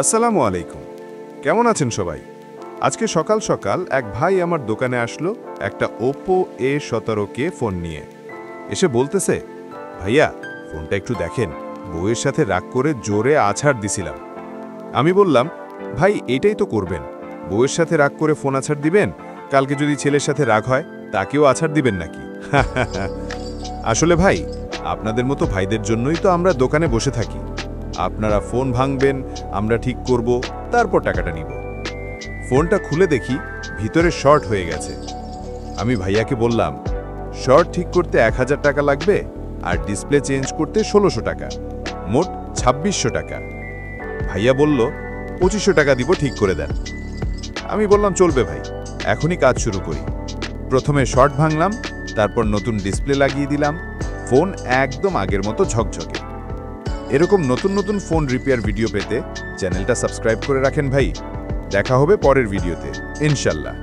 আসসালামু আলাইকুম। কেমন আছেন সবাই? আজকে সকাল সকাল এক ভাই আমার দোকানে আসলো একটা Oppo A17K ফোন নিয়ে। এসে বলতেছে, ভাইয়া ফোনটা একটু দেখেন, বউয়ের সাথে রাগ করে জোরে আছাড় দিছিলাম। আমি বললাম, ভাই এটাই তো করবেন, বউয়ের সাথে রাগ করে ফোন আছাড় দিবেন, কালকে যদি ছেলের সাথে রাগ হয় তাকেও আছাড় দিবেন নাকি? আসলে ভাই, আপনাদের মতো ভাইদের জন্যই তো আমরা দোকানে বসে থাকি। আপনারা ফোন ভাঙবেন, আমরা ঠিক করব, তারপর টাকাটা নিব। ফোনটা খুলে দেখি ভিতরে শর্ট হয়ে গেছে। আমি ভাইয়াকে বললাম, শর্ট ঠিক করতে 1000 টাকা লাগবে আর ডিসপ্লে চেঞ্জ করতে 1600 টাকা, মোট 2600 টাকা। ভাইয়া বলল, 2500 টাকা দিব, ঠিক করে দেন। আমি বললাম, চলবে ভাই, এখনই কাজ শুরু করি। প্রথমে শর্ট ভাঙলাম, তারপর নতুন ডিসপ্লে লাগিয়ে দিলাম। ফোন একদম আগের মতো ঝকঝকে। এরকম নতুন নতুন ফোন রিপেয়ার ভিডিও পেতে চ্যানেলটা সাবস্ক্রাইব করে রাখেন ভাই। দেখা হবে পরের ভিডিওতে, ইনশাল্লাহ।